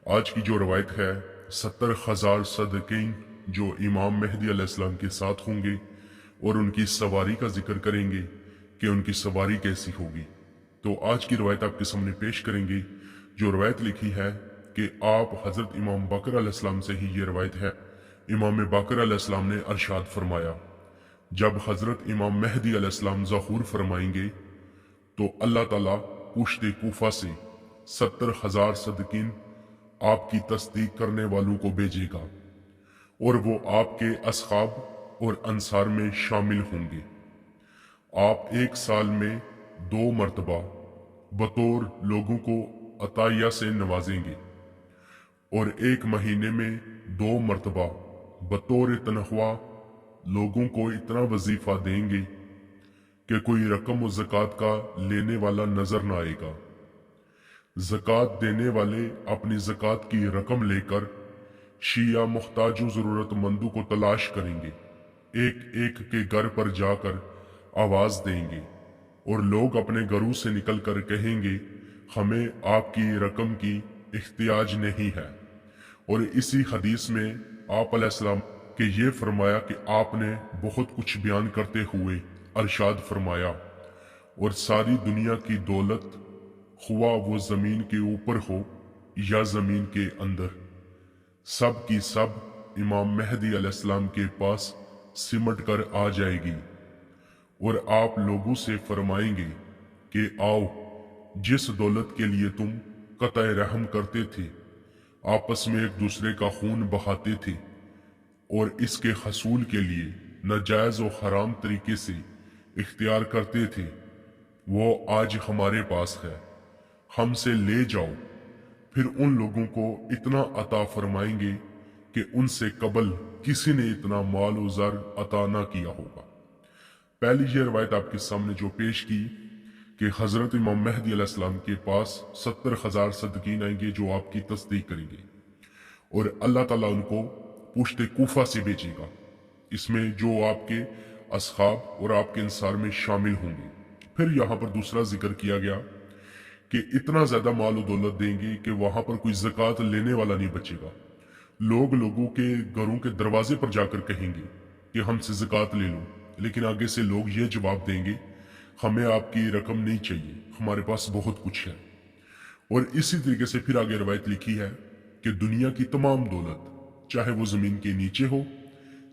आज की जो रवायत है 70,000 सदकीन जो इमाम मेहदी अलैहिस्सलाम के साथ होंगे और उनकी सवारी का जिक्र करेंगे कि उनकी सवारी कैसी होगी। तो आज की रवायत आपके सामने पेश करेंगे। जो रवायत लिखी है कि आप हज़रत इमाम बाकर अलैहिस्सलाम से ही ये रवायत है। इमाम बाकर अलैहिस्सलाम ने अरशाद फरमाया, जब हज़रत इमाम मेहदी अलैहिस्सलाम ज़हूर फरमाएंगे तो अल्लाह ताला पुश्ते कूफा से 70,000 सदकीन आपकी तस्दीक करने वालों को भेजेगा और वो आपके असहाब और अंसार में शामिल होंगे। आप एक साल में 2 मरतबा बतौर लोगों को अताया से नवाजेंगे और एक महीने में 2 मरतबा बतौर तनख्वाह लोगों को इतना वजीफा देंगे कि कोई रकम व ज़कात का लेने वाला नजर न आएगा। ज़कात देने वाले अपनी ज़कात की रकम लेकर शिया मुख्ताजों ज़रूरतमंदों को तलाश करेंगे, एक एक के घर पर जाकर आवाज़ देंगे और लोग अपने घरों से निकलकर कहेंगे, हमें आपकी रकम की इख्तियाज नहीं है। और इसी हदीस में आप अलैहिस्सलाम के ये फरमाया कि आपने बहुत कुछ बयान करते हुए अरशाद फरमाया, और सारी दुनिया की दौलत हुआ वो जमीन के ऊपर हो या जमीन के अंदर, सब की सब इमाम मेहदी अलैहिस्सलाम के पास सिमट कर आ जाएगी और आप लोगों से फरमाएंगे कि आओ, जिस दौलत के लिए तुम कतई रहम करते थे, आपस में एक दूसरे का खून बहाते थे और इसके हसूल के लिए नाजायज और हराम तरीके से इख्तियार करते थे, वो आज हमारे पास है, हमसे ले जाओ। फिर उन लोगों को इतना अता फरमाएंगे कि उनसे कबल किसी ने इतना माल और ज़र अता ना किया होगा। पहली ये रवायत आपके सामने जो पेश की कि हज़रत इमाम मेहदी अलैहिस्सलाम के पास 70,000 सदकीन आएंगे जो आपकी तस्दीक करेंगे और अल्लाह ताला उनको पुश्ते कूफा से भेजेगा। इसमें जो आपके असहाब और आपके अंसार में शामिल होंगे। फिर यहाँ पर दूसरा जिक्र किया गया कि इतना ज्यादा माल और दौलत देंगे कि वहां पर कोई ज़कात लेने वाला नहीं बचेगा। लोग लोगों के घरों के दरवाजे पर जाकर कहेंगे कि हमसे ज़कात ले लो, लेकिन आगे से लोग ये जवाब देंगे, हमें आपकी रकम नहीं चाहिए, हमारे पास बहुत कुछ है। और इसी तरीके से फिर आगे रवायत लिखी है कि दुनिया की तमाम दौलत, चाहे वो जमीन के नीचे हो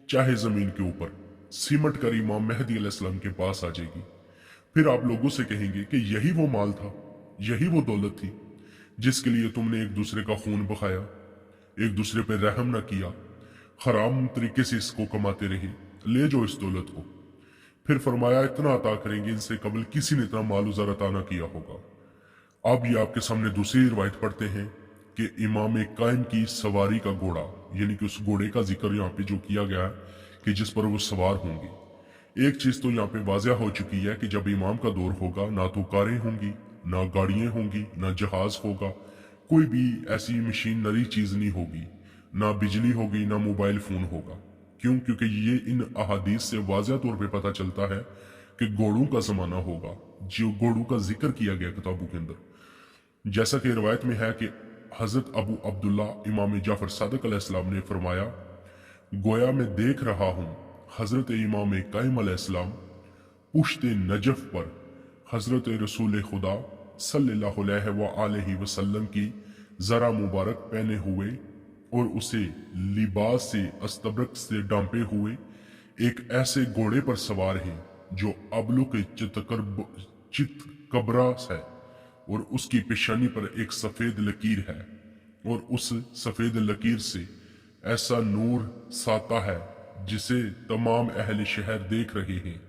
चाहे जमीन के ऊपर, सिमट कर इमाम मेहदी अलैहिस्सलाम के पास आ जाएगी। फिर आप लोगों से कहेंगे कि यही वो माल था, यही वो दौलत थी जिसके लिए तुमने एक दूसरे का खून बहाया, एक दूसरे पर रहम न किया, हराम तरीके से इसको कमाते रहे, ले जाओ इस दौलत को। फिर फरमाया, इतना अता करेंगे इनसे कबल किसी ने इतना माल उजार अता न किया होगा। अब ये आपके सामने दूसरी रिवायत पढ़ते हैं कि इमाम कायम की सवारी का घोड़ा, यानी कि उस घोड़े का जिक्र यहाँ पे जो किया गया है कि जिस पर वो सवार होंगे। एक चीज तो यहाँ पे वाज़िया हो चुकी है कि जब इमाम का दौर होगा, ना तो कारें होंगी, ना गाड़ियां होंगी, ना जहाज होगा, कोई भी ऐसी मशीनरी चीज नहीं होगी, ना बिजली होगी, ना मोबाइल फोन होगा। क्यों? क्योंकि ये इन अहादीस से वाज़िया तौर पे पता चलता है कि घोड़ों का जमाना होगा, जो घोड़ों का जिक्र किया गया किताबों के अंदर। जैसा कि रवायत में है कि हजरत अबू अब्दुल्ला इमाम जाफर सादिक अलैहिस्सलाम ने फरमाया, गोया मैं देख रहा हूं हजरत इमाम कायम अलैहिस्सलाम पुश्ते नजफ पर हजरत रसूल खुदा सल्लल्लाहु अलैहि वसल्लम की जरा मुबारक पहने हुए और उसे लिबास से अस्तबरक से डांपे हुए एक ऐसे घोड़े पर सवार हैं जो अबलू के चितकबरा है और उसकी पेशानी पर एक सफेद लकीर है और उस सफेद लकीर से ऐसा नूर साता है जिसे तमाम अहले शहर देख रहे हैं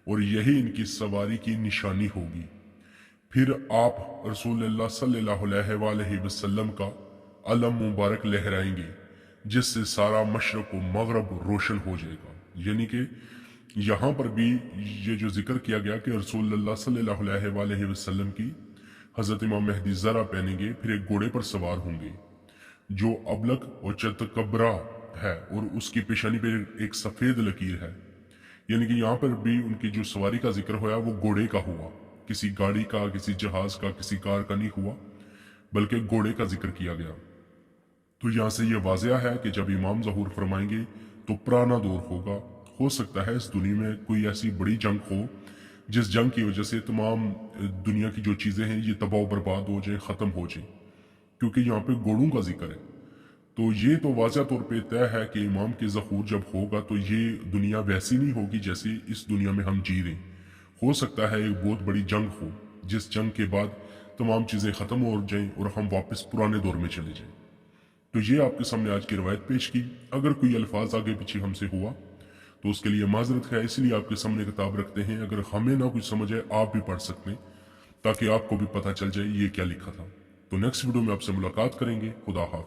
और यही इनकी सवारी की निशानी होगी। फिर आप रसूलुल्लाह सल्लल्लाहु अलैहि वसल्लम का अलम मुबारक लहराएंगे जिससे सारा मशरक व मगरब रोशन हो जाएगा। यानी कि यहाँ पर भी ये जो जिक्र किया गया कि रसूलुल्लाह सल्लल्लाहु अलैहि वसल्लम की हजरत इमाम मेहदी जरा पहनेंगे, फिर एक घोड़े पर सवार होंगे जो अबलक और चतकबरा है और उसकी पेशानी पर एक सफेद लकीर है। यानी कि यहाँ पर भी उनकी जो सवारी का जिक्र हुआ वो घोड़े का हुआ, किसी गाड़ी का, किसी जहाज का, किसी कार का नहीं हुआ, बल्कि घोड़े का जिक्र किया गया। تو यहाँ से ये वाज़ह है कि जब इमाम ज़हूर फरमाएंगे तो पुराना दौर होगा। हो सकता है इस दुनिया में कोई ऐसी बड़ी जंग हो जिस जंग की वजह से तमाम दुनिया की जो चीज़ें हैं ये तबाह बर्बाद हो जाए, ख़त्म हो जाए, क्योंकि यहाँ पे घोड़ों का जिक्र है। तो ये तो वाज़ह तौर पे तय है कि इमाम के ज़हूर जब होगा तो ये दुनिया वैसी नहीं होगी जैसे इस दुनिया में हम जी रहे हैं। हो सकता है एक बहुत बड़ी जंग हो जिस जंग के बाद तमाम चीज़ें ख़त्म हो जाएं और हम वापस पुराने दौर में चले जाएं। तो ये आपके सामने आज की रवायत पेश की। अगर कोई अल्फाज आगे पीछे हमसे हुआ तो उसके लिए माजरत है, इसलिए आपके सामने किताब रखते हैं। अगर हमें ना कुछ समझ आए आप भी पढ़ सकते हैं ताकि आपको भी पता चल जाए ये क्या लिखा था। तो नेक्स्ट वीडियो में आपसे मुलाकात करेंगे। खुदा हाफिज़।